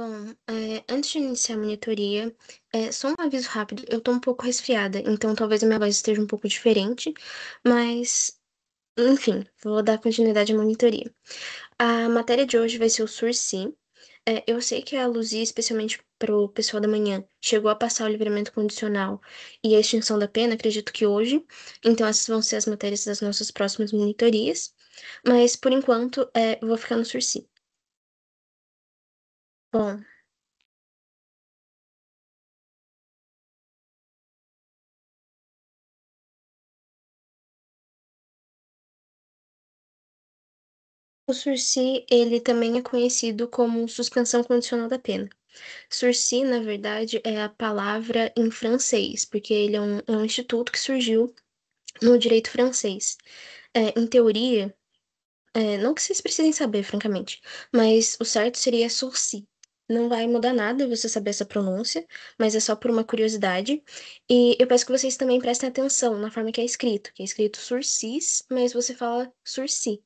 Bom, antes de iniciar a monitoria, só um aviso rápido, eu tô um pouco resfriada, então talvez a minha voz esteja um pouco diferente, mas, enfim, vou dar continuidade à monitoria. A matéria de hoje vai ser o Sursi. Eu sei que a Luzia, especialmente pro pessoal da manhã, chegou a passar o livramento condicional e a extinção da pena, acredito que hoje, então essas vão ser as matérias das nossas próximas monitorias, mas por enquanto, eu vou ficar no Sursi. Bom, o sursi, ele também é conhecido como suspensão condicional da pena. Sursi, na verdade, é a palavra em francês, porque ele é um instituto que surgiu no direito francês. Em teoria, não que vocês precisem saber, francamente, mas o certo seria sursi. Não vai mudar nada você saber essa pronúncia, mas é só por uma curiosidade. E eu peço que vocês também prestem atenção na forma que é escrito sursis, mas você fala sursi.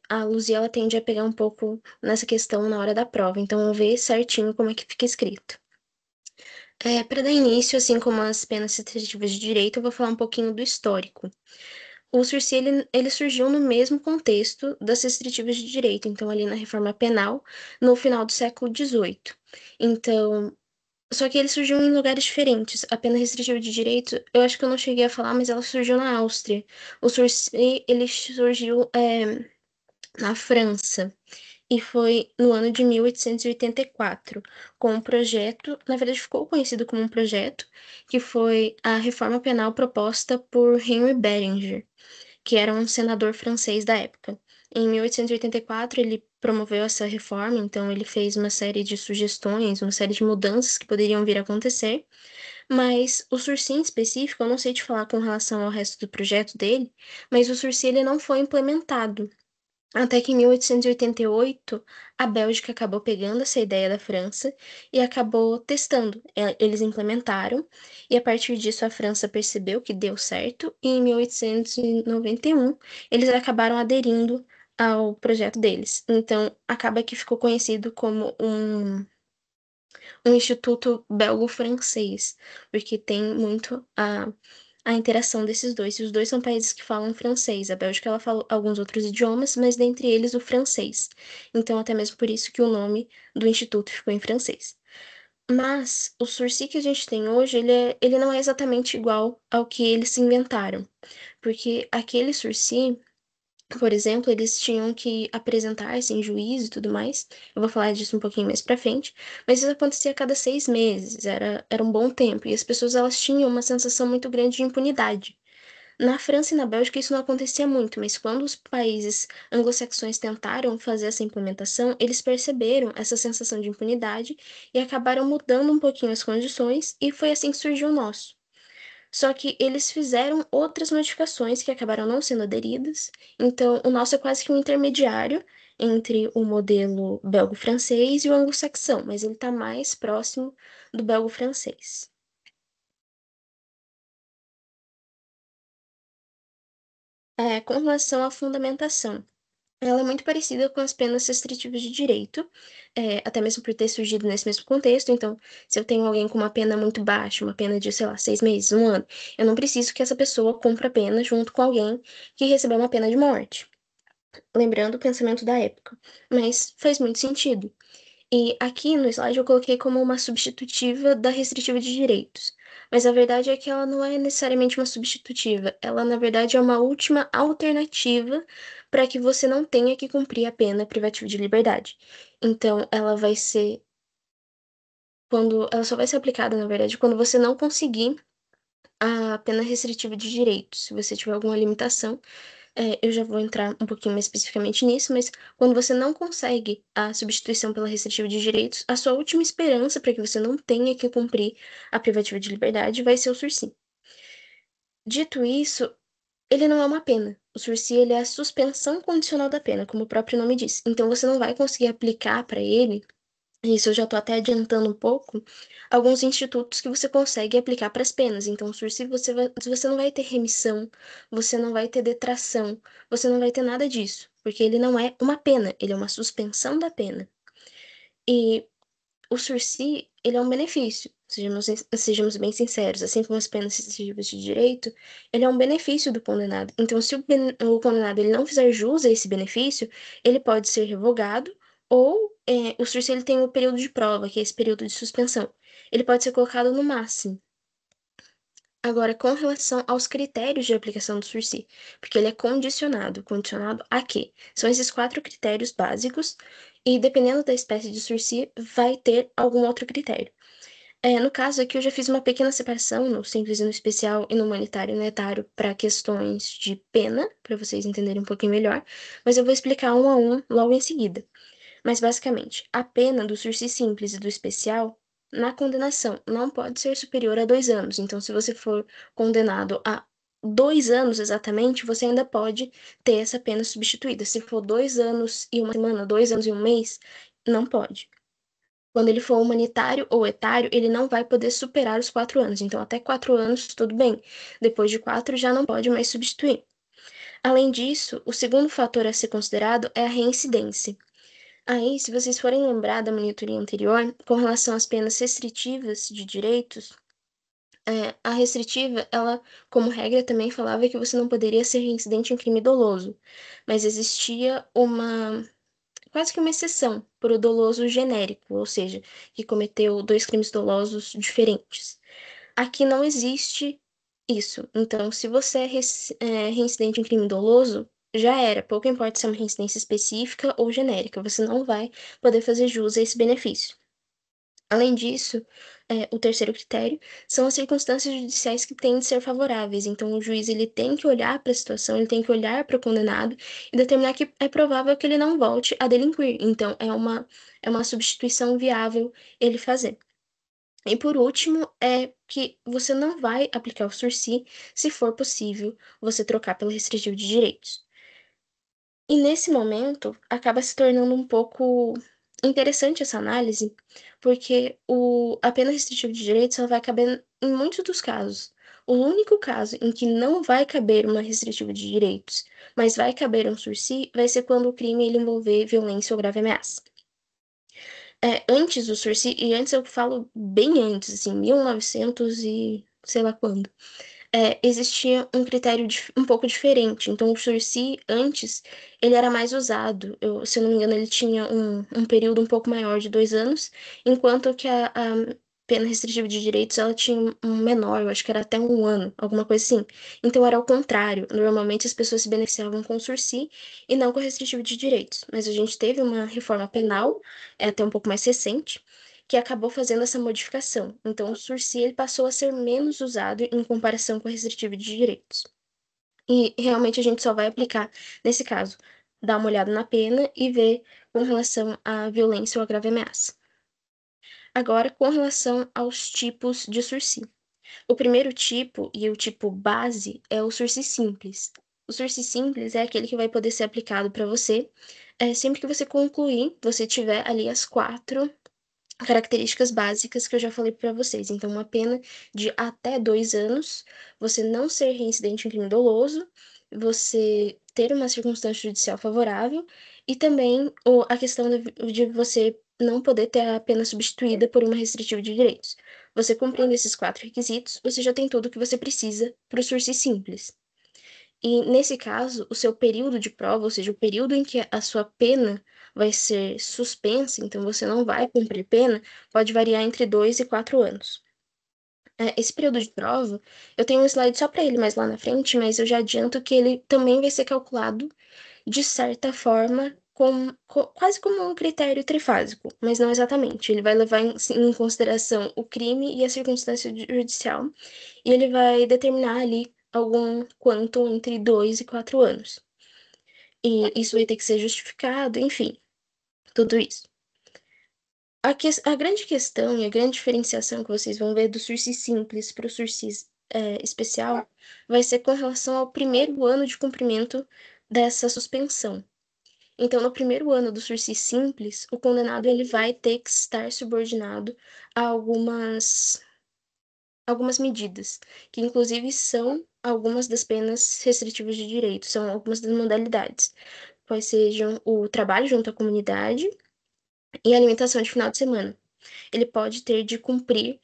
A Luzia ela tende a pegar um pouco nessa questão na hora da prova, então vê certinho como é que fica escrito. Para dar início, assim como as penas restritivas de direito, eu vou falar um pouquinho do histórico. O sursi ele surgiu no mesmo contexto das restritivas de direito, então ali na reforma penal, no final do século XVIII. Então, só que ele surgiu em lugares diferentes. A pena restritiva de direito, eu acho que eu não cheguei a falar, mas ela surgiu na Áustria. O sursi, ele surgiu, na França. E foi no ano de 1884, com um projeto, na verdade ficou conhecido como um projeto, que foi a reforma penal proposta por Henry Berenger, que era um senador francês da época. Em 1884, ele promoveu essa reforma, então ele fez uma série de sugestões, uma série de mudanças que poderiam vir a acontecer, mas o Sursi em específico, eu não sei te falar com relação ao resto do projeto dele, mas o Sursi ele não foi implementado. Até que em 1888, a Bélgica acabou pegando essa ideia da França e acabou testando. Eles implementaram, e a partir disso a França percebeu que deu certo, e em 1891 eles acabaram aderindo ao projeto deles. Então, acaba que ficou conhecido como um instituto belgo-francês, porque tem muito a interação desses dois. E os dois são países que falam francês. A Bélgica ela fala alguns outros idiomas, mas dentre eles o francês. Então, até mesmo por isso que o nome do instituto ficou em francês. Mas o Sursi que a gente tem hoje, ele não é exatamente igual ao que eles se inventaram. Porque aquele Sursi, por exemplo, eles tinham que apresentar-se em juízo e tudo mais. Eu vou falar disso um pouquinho mais pra frente. Mas isso acontecia a cada 6 meses. Era um bom tempo. E as pessoas elas tinham uma sensação muito grande de impunidade. Na França e na Bélgica isso não acontecia muito, mas quando os países anglo-saxões tentaram fazer essa implementação, eles perceberam essa sensação de impunidade e acabaram mudando um pouquinho as condições, e foi assim que surgiu o nosso. Só que eles fizeram outras modificações que acabaram não sendo aderidas, então o nosso é quase que um intermediário entre o modelo belgo-francês e o anglo-saxão, mas ele está mais próximo do belgo-francês. Com relação à fundamentação. Ela é muito parecida com as penas restritivas de direito, até mesmo por ter surgido nesse mesmo contexto. Então, se eu tenho alguém com uma pena muito baixa, uma pena de, sei lá, 6 meses, um ano, eu não preciso que essa pessoa cumpra a pena junto com alguém que recebeu uma pena de morte. Lembrando o pensamento da época. Mas faz muito sentido. E aqui no slide eu coloquei como uma substitutiva da restritiva de direitos. Mas a verdade é que ela não é necessariamente uma substitutiva. Ela, na verdade, é uma última alternativa para que você não tenha que cumprir a pena privativa de liberdade. Então, ela vai ser ela só vai ser aplicada, na verdade, quando você não conseguir a pena restritiva de direitos. Se você tiver alguma limitação, eu já vou entrar um pouquinho mais especificamente nisso, mas quando você não consegue a substituição pela restritiva de direitos, a sua última esperança para que você não tenha que cumprir a privativa de liberdade vai ser o sursi. Dito isso, ele não é uma pena. O sursi, ele é a suspensão condicional da pena, como o próprio nome diz. Então você não vai conseguir aplicar para ele, isso eu já estou até adiantando um pouco, alguns institutos que você consegue aplicar para as penas. Então, o sursi você não vai ter remissão, você não vai ter detração, você não vai ter nada disso, porque ele não é uma pena, ele é uma suspensão da pena. E o sursi, ele é um benefício, sejamos bem sinceros, assim como as penas restritivas de direito, ele é um benefício do condenado. Então, se o condenado ele não fizer jus a esse benefício, ele pode ser revogado ou o sursi ele tem o período de prova, que é esse período de suspensão. Ele pode ser colocado no máximo. Agora, com relação aos critérios de aplicação do sursi, porque ele é condicionado. Condicionado a quê? São esses quatro critérios básicos, e dependendo da espécie de sursi, vai ter algum outro critério. No caso aqui, eu já fiz uma pequena separação no simples e no especial e no humanitário e no etário para questões de pena, para vocês entenderem um pouquinho melhor, mas eu vou explicar um a um logo em seguida. Mas, basicamente, a pena do sursi simples e do especial, na condenação, não pode ser superior a 2 anos. Então, se você for condenado a 2 anos exatamente, você ainda pode ter essa pena substituída. Se for 2 anos e 1 semana, 2 anos e 1 mês, não pode. Quando ele for humanitário ou etário, ele não vai poder superar os 4 anos. Então, até 4 anos, tudo bem. Depois de 4, já não pode mais substituir. Além disso, o segundo fator a ser considerado é a reincidência. Aí, se vocês forem lembrar da monitoria anterior, com relação às penas restritivas de direitos, a restritiva, ela, como regra, também falava que você não poderia ser reincidente em crime doloso, mas existia quase que uma exceção para o doloso genérico, ou seja, que cometeu dois crimes dolosos diferentes. Aqui não existe isso. Então, se você é reincidente em crime doloso, já era. Pouco importa se é uma reincidência específica ou genérica, você não vai poder fazer jus a esse benefício. Além disso, o terceiro critério são as circunstâncias judiciais que têm de ser favoráveis. Então, o juiz ele tem que olhar para a situação, ele tem que olhar para o condenado e determinar que é provável que ele não volte a delinquir. Então, é uma substituição viável ele fazer. E por último, é que você não vai aplicar o sursi se for possível você trocar pelo restritivo de direitos. E nesse momento, acaba se tornando um pouco interessante essa análise, porque a pena restritiva de direitos ela vai caber em muitos dos casos. O único caso em que não vai caber uma restritiva de direitos, mas vai caber um sursi, vai ser quando o crime ele envolver violência ou grave ameaça. Antes do sursi, e antes eu falo bem antes, assim, 1900 e sei lá quando, existia um critério um pouco diferente. Então, o sursi, antes, ele era mais usado. Se eu não me engano, ele tinha um período um pouco maior de 2 anos, enquanto que a pena restritiva de direitos, ela tinha um menor, eu acho que era até 1 ano, alguma coisa assim. Então, era ao contrário. Normalmente, as pessoas se beneficiavam com o sursi e não com o restritivo de direitos. Mas a gente teve uma reforma penal, até um pouco mais recente, que acabou fazendo essa modificação. Então, o sursi ele passou a ser menos usado em comparação com o restritivo de direitos. E realmente a gente só vai aplicar nesse caso, dar uma olhada na pena e ver com relação à violência ou à grave ameaça. Agora, com relação aos tipos de sursi. O primeiro tipo, e o tipo base, é o sursi simples. O sursi simples é aquele que vai poder ser aplicado para você sempre que você concluir, você tiver ali as quatro características básicas que eu já falei para vocês. Então, uma pena de até 2 anos, você não ser reincidente em crime doloso, você ter uma circunstância judicial favorável e também a questão de você não poder ter a pena substituída por uma restritiva de direitos. Você cumprindo esses quatro requisitos, você já tem tudo o que você precisa para o sursi simples. E, nesse caso, o seu período de prova, ou seja, o período em que a sua pena vai ser suspensa, então você não vai cumprir pena, pode variar entre 2 e 4 anos. Esse período de prova, eu tenho um slide só para ele mais lá na frente, mas eu já adianto que ele também vai ser calculado, de certa forma, quase como um critério trifásico, mas não exatamente. Ele vai levar em consideração o crime e a circunstância judicial, e ele vai determinar ali algum quanto entre 2 e 4 anos. E isso vai ter que ser justificado, enfim, tudo isso. A grande questão e a grande diferenciação que vocês vão ver do sursi simples para o sursi especial vai ser com relação ao primeiro ano de cumprimento dessa suspensão. Então, no primeiro ano do sursi simples, o condenado ele vai ter que estar subordinado a algumas medidas, que inclusive são algumas das penas restritivas de direito, são algumas das modalidades, quais sejam o trabalho junto à comunidade e a alimentação de final de semana. ele pode ter de cumprir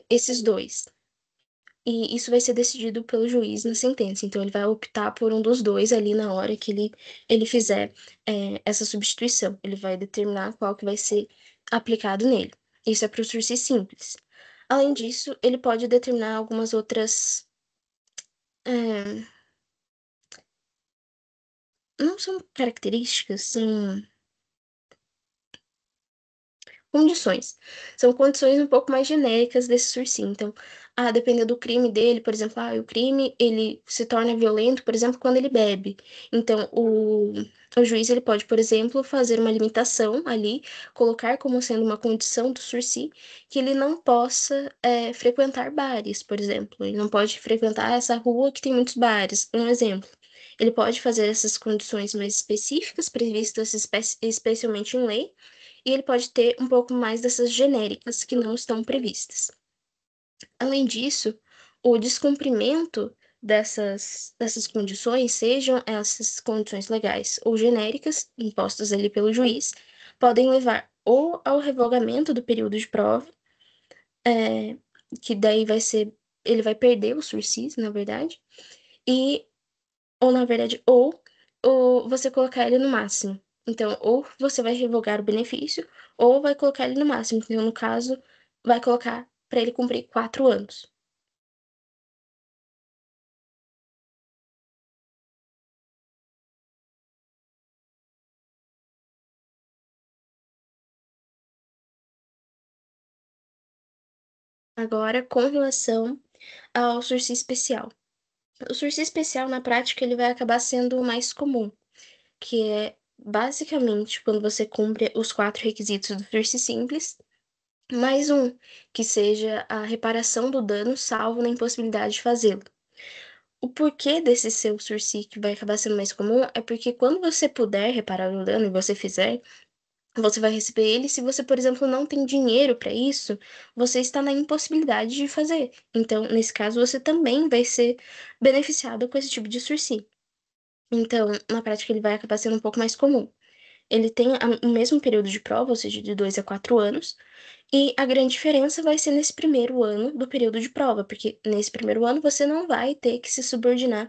esses dois. E isso vai ser decidido pelo juiz na sentença. Então, ele vai optar por um dos dois ali na hora que ele fizer essa substituição. Ele vai determinar qual que vai ser aplicado nele. Isso é para o sursi simples. Além disso, ele pode determinar algumas outras. é, não são características, são condições. São condições um pouco mais genéricas desse sursi. Então, dependendo do crime dele, por exemplo, o crime ele se torna violento, por exemplo, quando ele bebe. Então, o juiz ele pode, por exemplo, fazer uma limitação ali, colocar como sendo uma condição do sursi que ele não possa frequentar bares, por exemplo. Ele não pode frequentar essa rua que tem muitos bares. Um exemplo. Ele pode fazer essas condições mais específicas, previstas especialmente em lei, e ele pode ter um pouco mais dessas genéricas que não estão previstas. Além disso, o descumprimento dessas condições, sejam essas condições legais ou genéricas, impostas ali pelo juiz, podem levar ou ao revogamento do período de prova, é, que daí ele vai perder o sursis, na verdade, e ou na verdade, ou você colocar ele no máximo. Então, ou você vai revogar o benefício, ou vai colocar ele no máximo. Então, no caso, vai colocar para ele cumprir 4 anos. Agora, com relação ao sursi especial. O sursi especial, na prática, ele vai acabar sendo o mais comum, que é basicamente quando você cumpre os 4 requisitos do sursi simples, mais um, que seja a reparação do dano salvo na impossibilidade de fazê-lo. O porquê desse seu sursi que vai acabar sendo mais comum é porque quando você puder reparar o dano e você fizer, você vai receber ele. Se você, por exemplo, não tem dinheiro para isso, você está na impossibilidade de fazer. Então, nesse caso, você também vai ser beneficiado com esse tipo de sursi. Então, na prática, ele vai acabar sendo um pouco mais comum. Ele tem o mesmo período de prova, ou seja, de 2 a 4 anos, e a grande diferença vai ser nesse primeiro ano do período de prova, porque nesse primeiro ano você não vai ter que se subordinar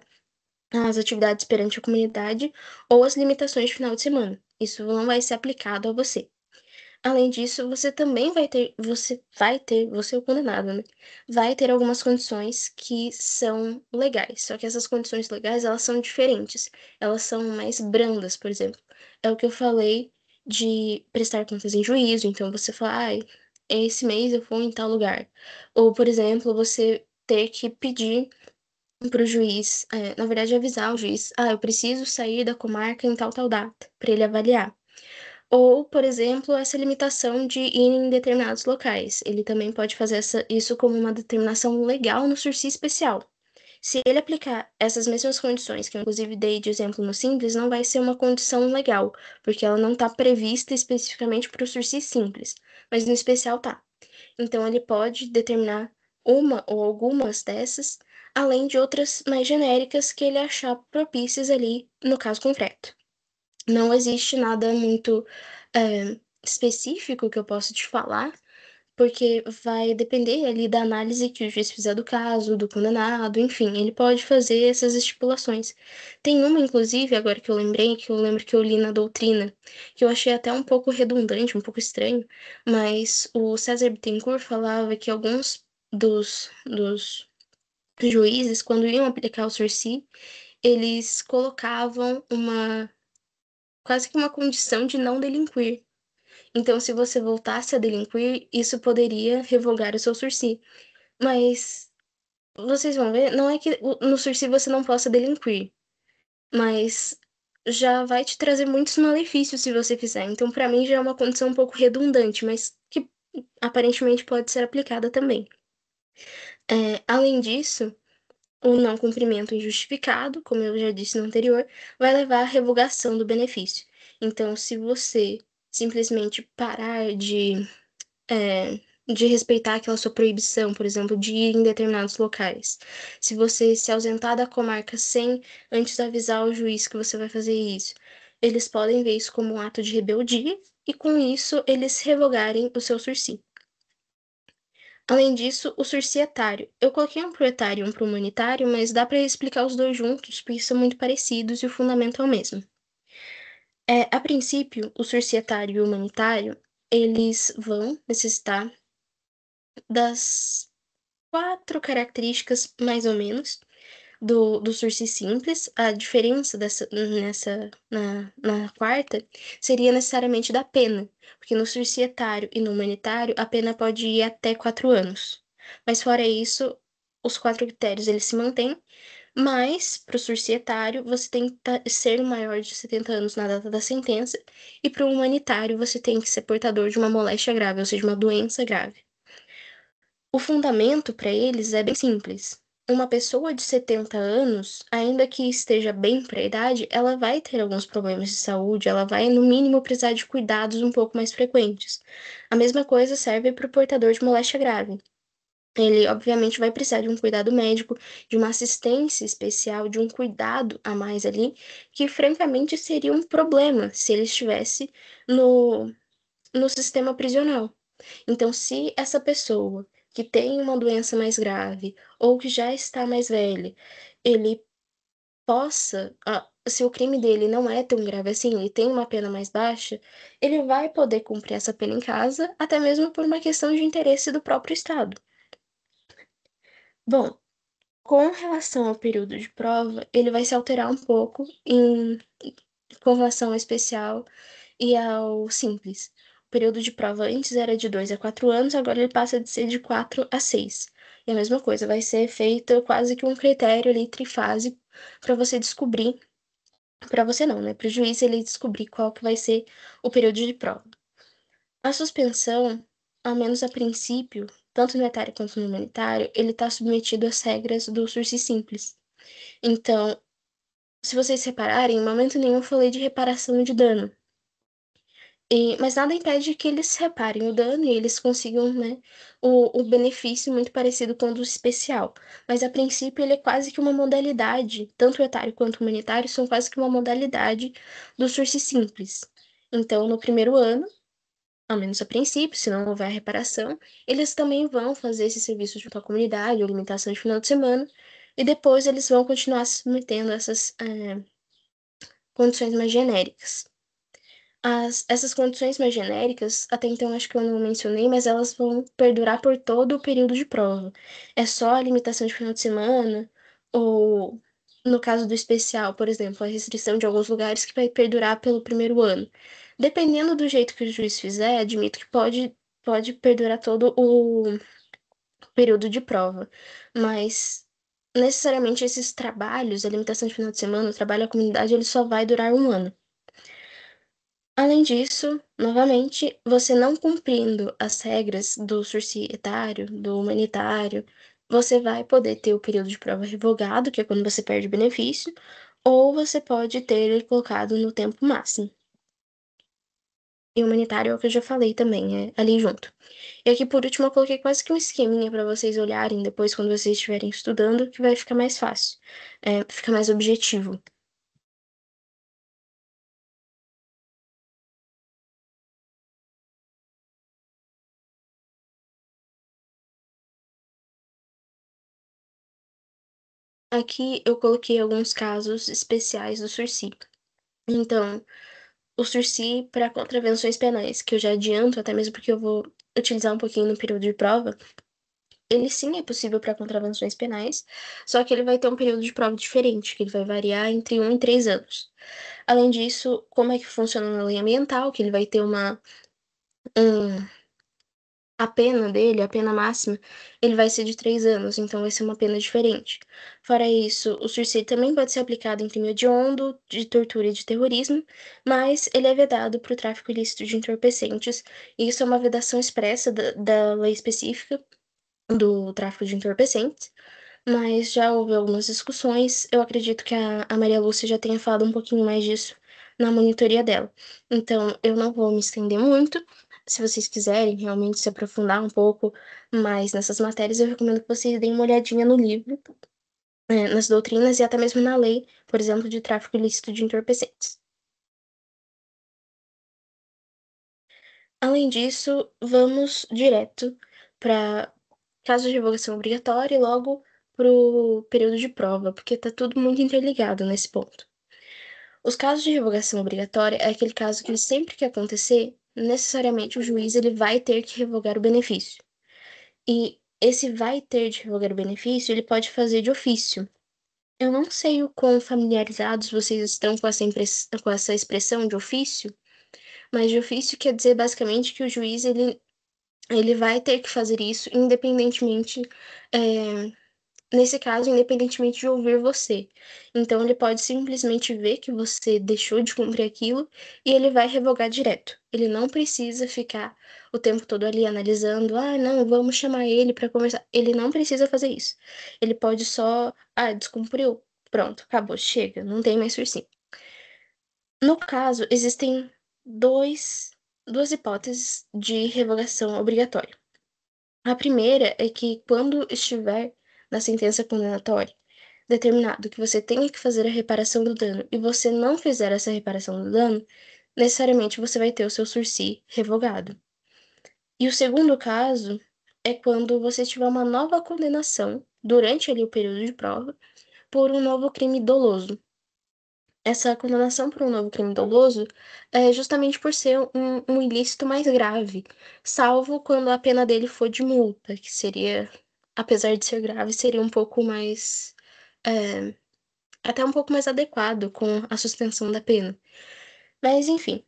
às atividades perante a comunidade ou às limitações de final de semana. Isso não vai ser aplicado a você. Além disso, você é o condenado, né? Vai ter algumas condições que são legais. Só que essas condições legais, elas são diferentes. Elas são mais brandas, por exemplo. É o que eu falei de prestar contas em juízo. Então, você fala, esse mês eu vou em tal lugar. Ou, por exemplo, você ter que pedir para o juiz, na verdade, avisar o juiz, eu preciso sair da comarca em tal data, para ele avaliar. Ou, por exemplo, essa limitação de ir em determinados locais. Ele também pode fazer isso como uma determinação legal no sursi especial. Se ele aplicar essas mesmas condições, que eu inclusive dei de exemplo no simples, não vai ser uma condição legal, porque ela não está prevista especificamente para o sursi simples, mas no especial tá. Então, ele pode determinar uma ou algumas dessas, além de outras mais genéricas que ele achar propícias ali no caso concreto. Não existe nada muito específico que eu possa te falar, porque vai depender ali da análise que o juiz fizer do caso, do condenado, enfim, ele pode fazer essas estipulações. Tem uma, inclusive, agora que eu lembrei, que eu lembro que eu li na doutrina, que eu achei até um pouco redundante, um pouco estranho, mas o César Bittencourt falava que alguns dos juízes, quando iam aplicar o sursi, eles colocavam quase que uma condição de não delinquir. Então, se você voltasse a delinquir, isso poderia revogar o seu sursi. Mas vocês vão ver, não é que no sursi você não possa delinquir, mas já vai te trazer muitos malefícios se você fizer. Então, pra mim, já é uma condição um pouco redundante, mas que aparentemente pode ser aplicada também. Além disso, o não cumprimento injustificado, como eu já disse no anterior, vai levar à revogação do benefício. Então, se você simplesmente parar de respeitar aquela sua proibição, por exemplo, de ir em determinados locais. Se você se ausentar da comarca sem antes avisar o juiz que você vai fazer isso, eles podem ver isso como um ato de rebeldia e, com isso, eles revogarem o seu sursi. Além disso, o sursi etário. Eu coloquei um pro etário e um pro humanitário, mas dá para explicar os dois juntos, porque são muito parecidos e o fundamento é o mesmo. A princípio, o sursi etário e o humanitário, eles vão necessitar das quatro características, mais ou menos, do sursi simples. A diferença na quarta seria necessariamente da pena, porque no sursi etário e no humanitário a pena pode ir até 4 anos. Mas fora isso, os quatro critérios eles se mantêm, mas para o sursi etário você tem que ser maior de 70 anos na data da sentença, e para o humanitário você tem que ser portador de uma moléstia grave, ou seja, uma doença grave. O fundamento para eles é bem simples. Uma pessoa de 70 anos, ainda que esteja bem para a idade, ela vai ter alguns problemas de saúde, ela vai, no mínimo, precisar de cuidados um pouco mais frequentes. A mesma coisa serve para o portador de moléstia grave. Ele, obviamente, vai precisar de um cuidado médico, de uma assistência especial, de um cuidado a mais ali, que, francamente, seria um problema se ele estivesse no sistema prisional. Então, se essa pessoa que tem uma doença mais grave ou que já está mais velha, ele se o crime dele não é tão grave assim, ele tem uma pena mais baixa, ele vai poder cumprir essa pena em casa, até mesmo por uma questão de interesse do próprio Estado. Bom, com relação ao período de prova, ele vai se alterar um pouco com relação ao especial e ao simples. O período de prova antes era de 2 a 4 anos, agora ele passa de ser de 4 a 6. E a mesma coisa, vai ser feito quase que um critério ali trifásico para você descobrir, para você não, né? Para o juiz ele descobrir qual que vai ser o período de prova. A suspensão, ao menos a princípio, tanto no etário quanto no humanitário, ele está submetido às regras do sursi simples. Então, se vocês repararem, em momento nenhum eu falei de reparação de dano. Mas nada impede que eles reparem o dano e eles consigam, né, o benefício muito parecido com o do especial. Mas a princípio ele é quase que uma modalidade, tanto o etário quanto o humanitário são quase que uma modalidade do sursi simples. Então, no primeiro ano, ao menos a princípio, se não houver reparação, eles também vão fazer esse serviço junto à comunidade, ou limitação de final de semana, e depois eles vão continuar se submetendo a essas condições mais genéricas. Essas condições mais genéricas, até então acho que eu não mencionei, mas elas vão perdurar por todo o período de prova. É só a limitação de final de semana, ou no caso do especial, por exemplo, a restrição de alguns lugares que vai perdurar pelo primeiro ano. Dependendo do jeito que o juiz fizer, admito que pode perdurar todo o período de prova. Mas necessariamente esses trabalhos, a limitação de final de semana, o trabalho à comunidade, ele só vai durar um ano. Além disso, novamente, você não cumprindo as regras do sursi etário, do humanitário, você vai poder ter o período de prova revogado, que é quando você perde o benefício, ou você pode ter ele colocado no tempo máximo. E o humanitário é o que eu já falei também, é ali junto. E aqui, por último, eu coloquei quase que um esqueminha para vocês olharem depois, quando vocês estiverem estudando, que vai ficar mais fácil, fica mais objetivo. Aqui eu coloquei alguns casos especiais do sursi. Então, o sursi para contravenções penais, que eu já adianto, até mesmo porque eu vou utilizar um pouquinho no período de prova, ele sim é possível para contravenções penais, só que ele vai ter um período de prova diferente, que ele vai variar entre 1 e 3 anos. Além disso, como é que funciona na lei ambiental, que ele vai ter um, a pena dele, a pena máxima, ele vai ser de 3 anos, então vai ser uma pena diferente. Fora isso, o sursi também pode ser aplicado em crime hediondo, de tortura e de terrorismo, mas ele é vedado para o tráfico ilícito de entorpecentes, e isso é uma vedação expressa da lei específica do tráfico de entorpecentes, mas já houve algumas discussões. Eu acredito que a Maria Lúcia já tenha falado um pouquinho mais disso na monitoria dela. Então, eu não vou me estender muito. Se vocês quiserem realmente se aprofundar um pouco mais nessas matérias, eu recomendo que vocês deem uma olhadinha no livro, nas doutrinas e até mesmo na lei, por exemplo, de tráfico ilícito de entorpecentes. Além disso, vamos direto para caso de revogação obrigatória e logo para o período de prova, porque tá tudo muito interligado nesse ponto. Os casos de revogação obrigatória é aquele caso que sempre que acontecer, necessariamente o juiz ele vai ter que revogar o benefício. E esse vai ter de revogar o benefício, ele pode fazer de ofício. Eu não sei o quão familiarizados vocês estão com com essa expressão de ofício, mas de ofício quer dizer basicamente que o juiz ele vai ter que fazer isso independentemente, é, nesse caso, independentemente de ouvir você. Então, ele pode simplesmente ver que você deixou de cumprir aquilo e ele vai revogar direto. Ele não precisa ficar o tempo todo ali analisando, ah, não, vamos chamar ele para conversar. Ele não precisa fazer isso. Ele pode só, ah, descumpriu. Pronto, acabou, chega, não tem mais sursim. No caso, existem duas hipóteses de revogação obrigatória. A primeira é que, quando estiver na sentença condenatória determinado que você tenha que fazer a reparação do dano e você não fizer essa reparação do dano, necessariamente você vai ter o seu sursi revogado. E o segundo caso é quando você tiver uma nova condenação durante ali o período de prova por um novo crime doloso. Essa condenação por um novo crime doloso é justamente por ser um ilícito mais grave, salvo quando a pena dele for de multa, que seria, apesar de ser grave, seria um pouco mais, é, até um pouco mais adequado com a suspensão da pena. Mas, enfim,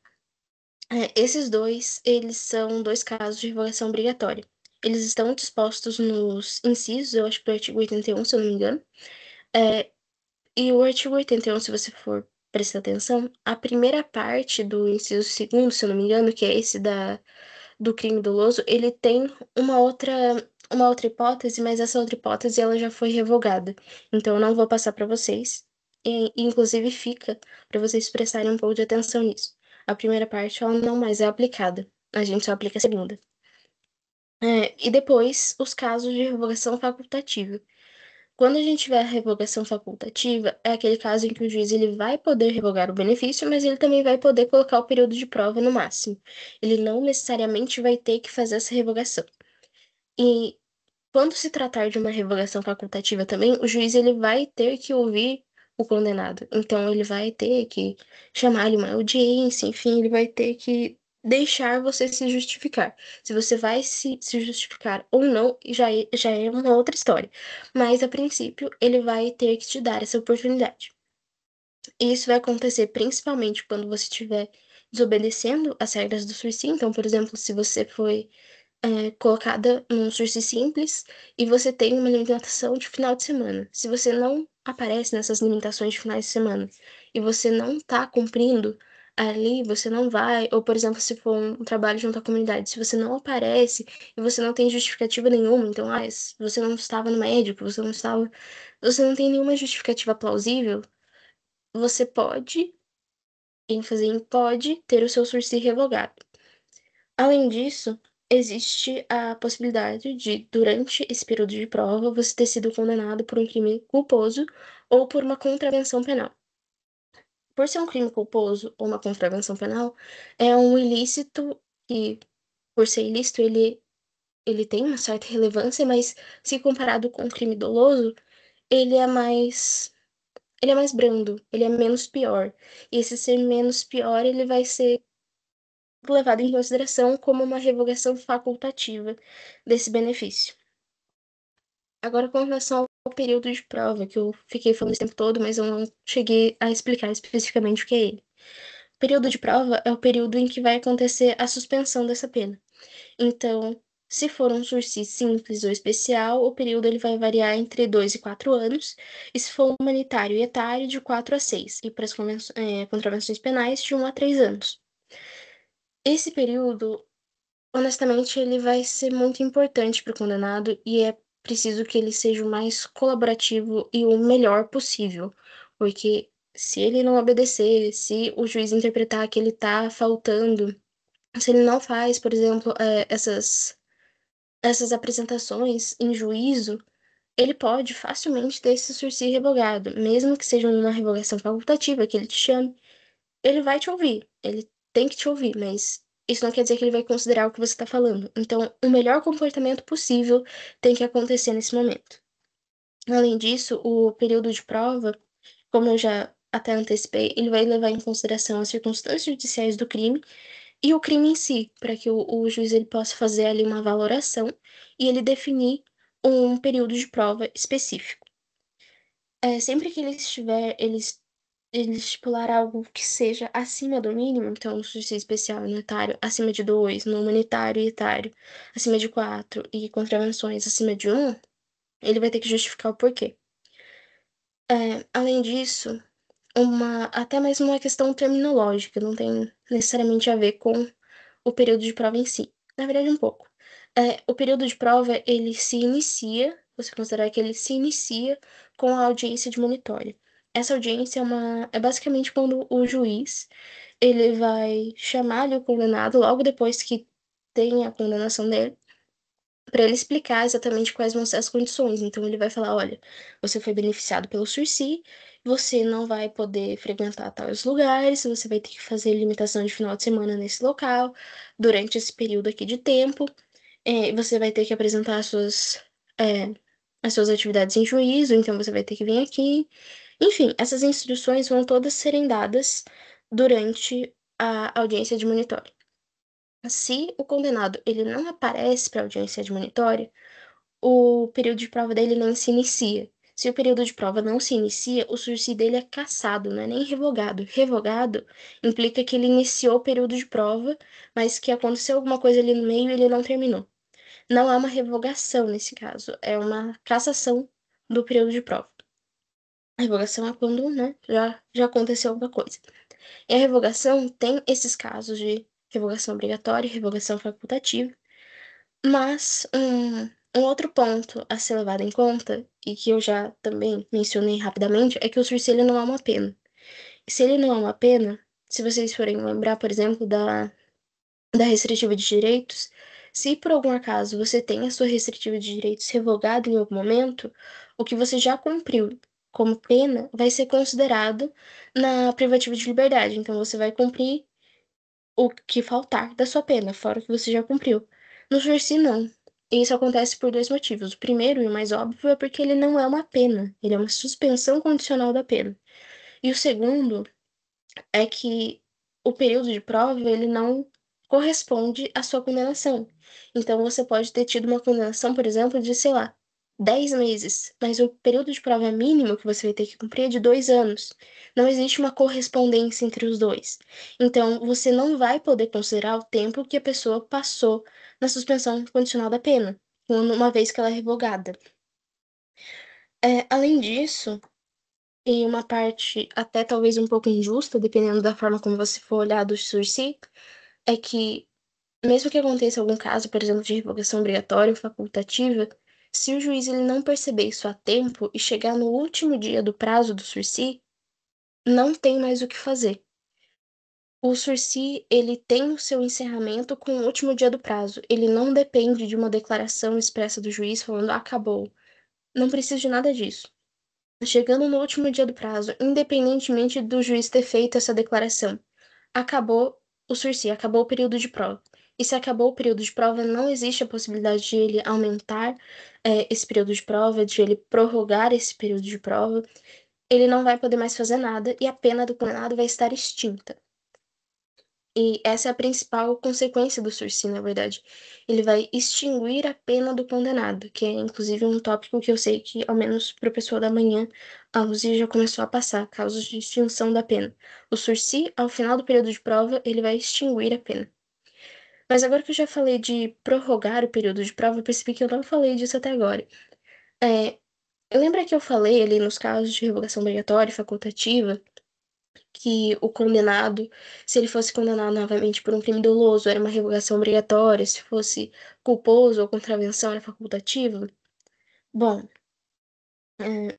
esses dois, eles são dois casos de revogação obrigatória. Eles estão dispostos nos incisos, eu acho que do artigo 81, se eu não me engano. É, e o artigo 81, se você for prestar atenção, a primeira parte do inciso segundo, se eu não me engano, que é esse do crime doloso, ele tem uma outra hipótese, mas essa outra hipótese ela já foi revogada. Então eu não vou passar para vocês. E, inclusive fica para vocês prestarem um pouco de atenção nisso. A primeira parte ela não mais é aplicada. A gente só aplica a segunda. E depois, os casos de revogação facultativa. Quando a gente tiver a revogação facultativa, é aquele caso em que o juiz ele vai poder revogar o benefício, mas ele também vai poder colocar o período de prova no máximo. Ele não necessariamente vai ter que fazer essa revogação. E quando se tratar de uma revogação facultativa também, o juiz ele vai ter que ouvir o condenado. Então ele vai ter que chamar ele uma audiência, enfim, ele vai ter que deixar você se justificar. Se você vai se justificar ou não, já é uma outra história. Mas a princípio, ele vai ter que te dar essa oportunidade. E isso vai acontecer principalmente quando você estiver desobedecendo as regras do sursi. Então, por exemplo, se você foi colocada num sursi simples e você tem uma limitação de final de semana. Se você não aparece nessas limitações de finais de semana e você não tá cumprindo ali, você não vai, ou por exemplo, se for um trabalho junto à comunidade, se você não aparece e você não tem justificativa nenhuma, então, se você não estava no médico, você não tem nenhuma justificativa plausível, você pode, ênfase em pode, ter o seu sursi revogado. Além disso, existe a possibilidade de, durante esse período de prova, você ter sido condenado por um crime culposo ou por uma contravenção penal. Por ser um crime culposo ou uma contravenção penal, é um ilícito que, por ser ilícito, ele tem uma certa relevância, mas se comparado com um crime doloso, ele é mais, ele é mais brando, ele é menos pior. E esse ser menos pior, ele vai ser levado em consideração como uma revogação facultativa desse benefício. Agora, com relação ao período de prova, que eu fiquei falando esse tempo todo, mas eu não cheguei a explicar especificamente o que é ele. O período de prova é o período em que vai acontecer a suspensão dessa pena. Então, se for um sursi simples ou especial, o período ele vai variar entre 2 e 4 anos, e se for humanitário e etário, de 4 a 6, e para as contravenções penais, de 1 a 3 anos. Esse período honestamente, ele vai ser muito importante para o condenado e é preciso que ele seja o mais colaborativo e o melhor possível, porque se ele não obedecer, se o juiz interpretar que ele está faltando, se ele não faz, por exemplo, essas apresentações em juízo, ele pode facilmente ter esse sursi revogado, mesmo que seja uma revogação facultativa, que ele te chame, ele vai te ouvir, ele tem que te ouvir, mas isso não quer dizer que ele vai considerar o que você está falando. Então, o melhor comportamento possível tem que acontecer nesse momento. Além disso, o período de prova, como eu já até antecipei, ele vai levar em consideração as circunstâncias judiciais do crime e o crime em si, para que o juiz ele possa fazer ali uma valoração e ele definir um período de prova específico. Sempre que ele estipular algo que seja acima do mínimo, então, no justiça especial e unitário, acima de 2, no humanitário e etário, acima de 4 e contravenções acima de 1, ele vai ter que justificar o porquê. Além disso, até mesmo uma questão terminológica, não tem necessariamente a ver com o período de prova em si. Na verdade, um pouco. O período de prova, ele se inicia, você considerar que ele se inicia com a audiência de monitório. Essa audiência é basicamente quando o juiz, ele vai chamar ali o condenado logo depois que tem a condenação dele, para ele explicar exatamente quais vão ser as condições. Então, ele vai falar: olha, você foi beneficiado pelo Sursi, você não vai poder frequentar tais lugares, você vai ter que fazer limitação de final de semana nesse local, durante esse período aqui de tempo, você vai ter que apresentar é, as suas atividades em juízo, então você vai ter que vir aqui. Enfim, essas instruções vão todas serem dadas durante a audiência de monitório. Se o condenado ele não aparece para a audiência de monitório, o período de prova dele não se inicia. Se o período de prova não se inicia, o sursi dele é cassado, não é nem revogado. Revogado implica que ele iniciou o período de prova, mas que aconteceu alguma coisa ali no meio e ele não terminou. Não é uma revogação nesse caso, é uma cassação do período de prova. A revogação é quando, né, já aconteceu alguma coisa. E a revogação tem esses casos de revogação obrigatória e revogação facultativa. Mas um outro ponto a ser levado em conta, e que eu já também mencionei rapidamente, é que o sursi ele não é uma pena. E se ele não é uma pena, se vocês forem lembrar, por exemplo, da restritiva de direitos, se por algum acaso você tem a sua restritiva de direitos revogada em algum momento, o que você já cumpriu como pena vai ser considerado na privativa de liberdade. Então você vai cumprir o que faltar da sua pena, fora o que você já cumpriu. No Jursi, não. E isso acontece por dois motivos. O primeiro, e o mais óbvio, é porque ele não é uma pena, ele é uma suspensão condicional da pena. E o segundo é que o período de prova, ele não corresponde à sua condenação. Então, você pode ter tido uma condenação, por exemplo, de, sei lá, 10 meses, mas o período de prova mínimo que você vai ter que cumprir é de 2 anos. Não existe uma correspondência entre os dois. Então, você não vai poder considerar o tempo que a pessoa passou na suspensão condicional da pena, uma vez que ela é revogada. Além disso, e uma parte até talvez um pouco injusta, dependendo da forma como você for olhar do sursi, é que, mesmo que aconteça algum caso, por exemplo, de revogação obrigatória ou facultativa, se o juiz ele não perceber isso a tempo e chegar no último dia do prazo do sursi, não tem mais o que fazer. O sursi, ele tem o seu encerramento com o último dia do prazo. Ele não depende de uma declaração expressa do juiz falando acabou. Não precisa de nada disso. Chegando no último dia do prazo, independentemente do juiz ter feito essa declaração, acabou o sursi, acabou o período de prova. E se acabou o período de prova, não existe a possibilidade de ele aumentar esse período de prova, de ele prorrogar esse período de prova. Ele não vai poder mais fazer nada e a pena do condenado vai estar extinta. E essa é a principal consequência do sursi, na verdade. Ele vai extinguir a pena do condenado, que é inclusive um tópico que eu sei que, ao menos para o pessoal da manhã, a Luzia já começou a passar, casos de extinção da pena. O sursi, ao final do período de prova, ele vai extinguir a pena. Mas agora que eu já falei de prorrogar o período de prova, eu percebi que eu não falei disso até agora. É, lembra que eu falei ali nos casos de revogação obrigatória e facultativa, que o condenado, se ele fosse condenado novamente por um crime doloso, era uma revogação obrigatória, se fosse culposo ou contravenção, era facultativa? Bom, é,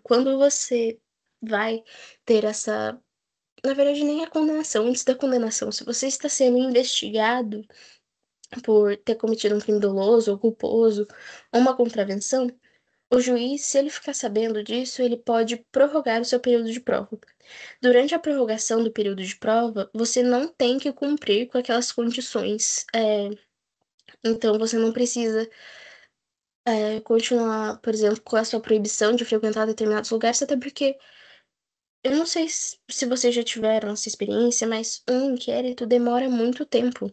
quando você vai ter essa. Na verdade, nem a condenação, antes da condenação, se você está sendo investigado por ter cometido um crime doloso ou culposo ou uma contravenção, O juiz, se ele ficar sabendo disso, ele pode prorrogar o seu período de prova. Durante a prorrogação do período de prova, você não tem que cumprir com aquelas condições. Então, você não precisa, continuar, por exemplo, com a sua proibição de frequentar determinados lugares, até porque eu não sei se vocês já tiveram essa experiência, mas um inquérito demora muito tempo.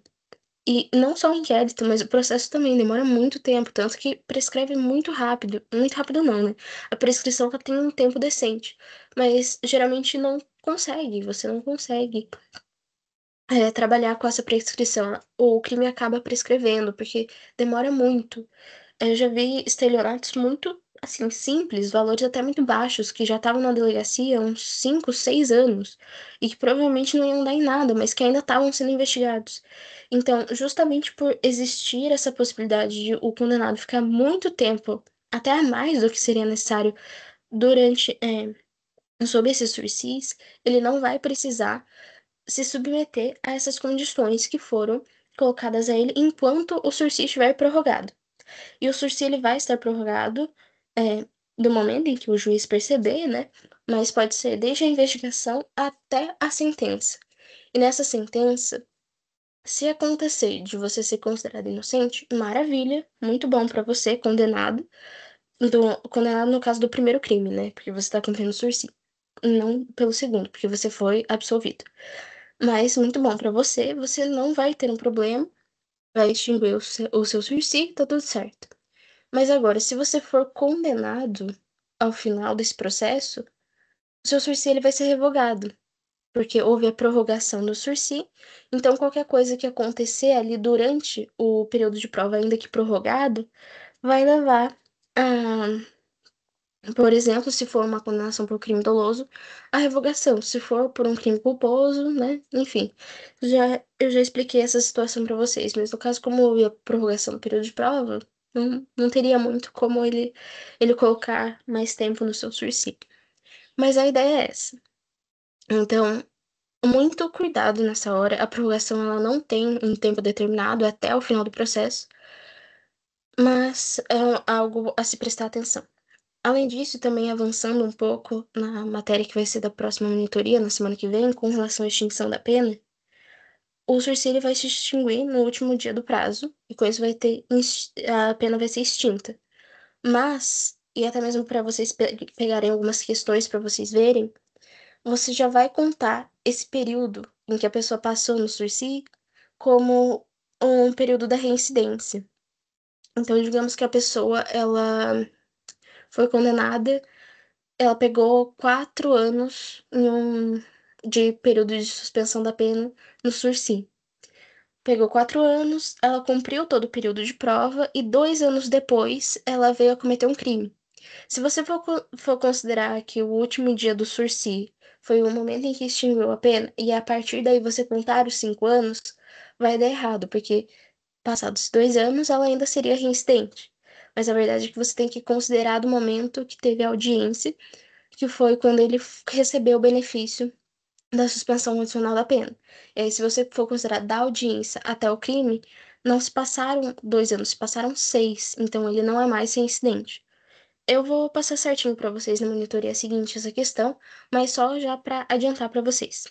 E não só o inquérito, mas o processo também demora muito tempo, tanto que prescreve muito rápido. Muito rápido não, né? A prescrição ela tem um tempo decente, mas geralmente não consegue, você não consegue trabalhar com essa prescrição. O crime acaba prescrevendo, porque demora muito. Eu já vi estelionatos muito, assim, simples, valores até muito baixos, que já estavam na delegacia há uns 5, 6 anos, e que provavelmente não iam dar em nada, mas que ainda estavam sendo investigados. Então, justamente por existir essa possibilidade de o condenado ficar muito tempo, até a mais do que seria necessário, durante, sob esses sursis, ele não vai precisar se submeter a essas condições que foram colocadas a ele enquanto o sursis estiver prorrogado. E o sursi ele vai estar prorrogado do momento em que o juiz perceber, né? Mas pode ser desde a investigação até a sentença. E nessa sentença, se acontecer de você ser considerado inocente, maravilha, muito bom pra você, condenado. Condenado no caso do primeiro crime, né? Porque você tá cumprindo sursi. Não pelo segundo, porque você foi absolvido. Mas muito bom pra você, você não vai ter um problema, vai extinguir o seu sursi, tá tudo certo. Mas agora, se você for condenado ao final desse processo, o seu sursi ele vai ser revogado, porque houve a prorrogação do sursi. Então, qualquer coisa que acontecer ali durante o período de prova, ainda que prorrogado, vai levar a, por exemplo, se for uma condenação por crime doloso, a revogação. Se for por um crime culposo, né? Enfim, eu já expliquei essa situação para vocês, mas no caso, como houve a prorrogação do período de prova, não teria muito como ele colocar mais tempo no seu sursi. Mas a ideia é essa. Então, muito cuidado nessa hora. A prorrogação ela não tem um tempo determinado, é até o final do processo, mas é algo a se prestar atenção. Além disso, também avançando um pouco na matéria que vai ser da próxima monitoria, na semana que vem, com relação à extinção da pena, o sursi vai se extinguir no último dia do prazo, e com isso a pena vai ser extinta. Mas, e até mesmo para vocês pegarem algumas questões para vocês verem, você já vai contar esse período em que a pessoa passou no sursi como um período da reincidência. Então, digamos que a pessoa, ela foi condenada. Ela pegou 4 anos de período de suspensão da pena no sursi. Pegou 4 anos, ela cumpriu todo o período de prova e 2 anos depois ela veio a cometer um crime. Se você for considerar que o último dia do sursi foi o momento em que extinguiu a pena e a partir daí você contar os 5 anos, vai dar errado, porque passados 2 anos ela ainda seria reincidente. Mas a verdade é que você tem que considerar do momento que teve a audiência que foi quando ele recebeu o benefício da suspensão condicional da pena. E aí, se você for considerar da audiência até o crime, não se passaram 2 anos, se passaram 6, então ele não é mais reincidente. Eu vou passar certinho para vocês na monitoria seguinte essa questão, mas só já para adiantar para vocês.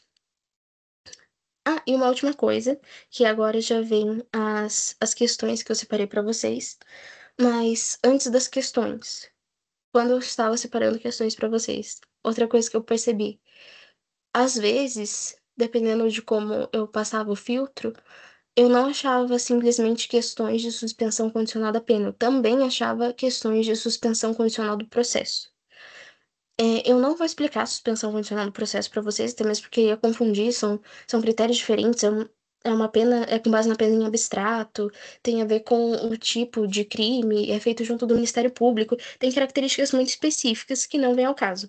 Ah, e uma última coisa, que agora já vem as questões que eu separei para vocês, mas antes das questões, quando eu estava separando questões para vocês, outra coisa que eu percebi. Às vezes, dependendo de como eu passava o filtro, eu não achava simplesmente questões de suspensão condicional da pena, eu também achava questões de suspensão condicional do processo. Eu não vou explicar a suspensão condicional do processo para vocês, até mesmo porque ia confundir, são critérios diferentes, é uma pena, é com base na pena em abstrato, tem a ver com o tipo de crime, é feito junto do Ministério Público, tem características muito específicas que não vêm ao caso.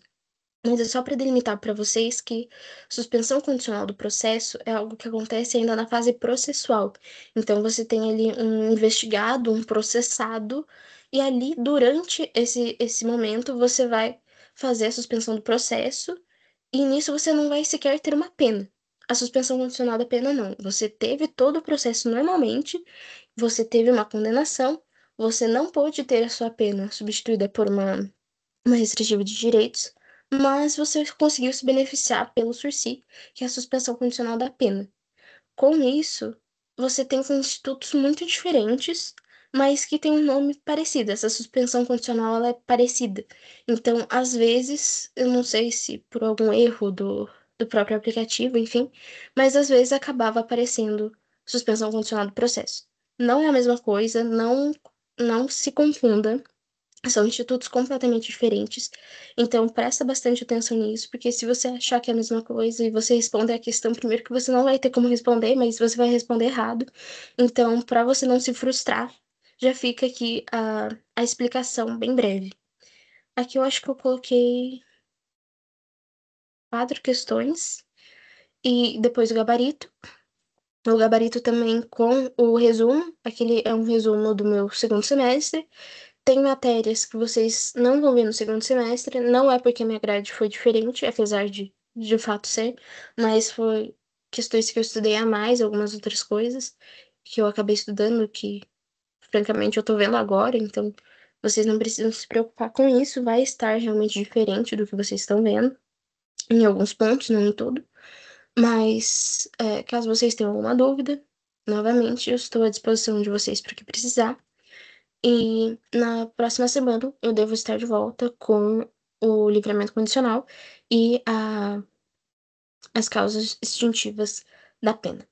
Mas é só para delimitar para vocês que suspensão condicional do processo é algo que acontece ainda na fase processual. Então, você tem ali um investigado, um processado, e ali, durante esse momento, você vai fazer a suspensão do processo, e nisso você não vai sequer ter uma pena. A suspensão condicional da pena, não. Você teve todo o processo normalmente, você teve uma condenação, Você não pode ter a sua pena substituída por uma restritiva de direitos, mas você conseguiu se beneficiar pelo sursi, que é a suspensão condicional da pena. Com isso, você tem institutos muito diferentes, mas que têm um nome parecido. Essa suspensão condicional ela é parecida. Então, às vezes, eu não sei se por algum erro do próprio aplicativo, enfim, mas às vezes acabava aparecendo suspensão condicional do processo. Não é a mesma coisa, não se confunda. São institutos completamente diferentes, então presta bastante atenção nisso, porque se você achar que é a mesma coisa e você responder a questão, primeiro que você não vai ter como responder, mas você vai responder errado. Então, para você não se frustrar, já fica aqui a explicação bem breve. Aqui eu acho que eu coloquei 4 questões e depois o gabarito. O gabarito também com o resumo, aquele é um resumo do meu segundo semestre. Tem matérias que vocês não vão ver no segundo semestre, não é porque minha grade foi diferente, apesar de fato ser, mas foi questões que eu estudei a mais, algumas outras coisas que eu acabei estudando, que francamente eu tô vendo agora, então vocês não precisam se preocupar com isso, vai estar realmente diferente do que vocês estão vendo, em alguns pontos, não em tudo, mas caso vocês tenham alguma dúvida, novamente eu estou à disposição de vocês para o que precisar. E na próxima semana eu devo estar de volta com o livramento condicional e as causas extintivas da pena.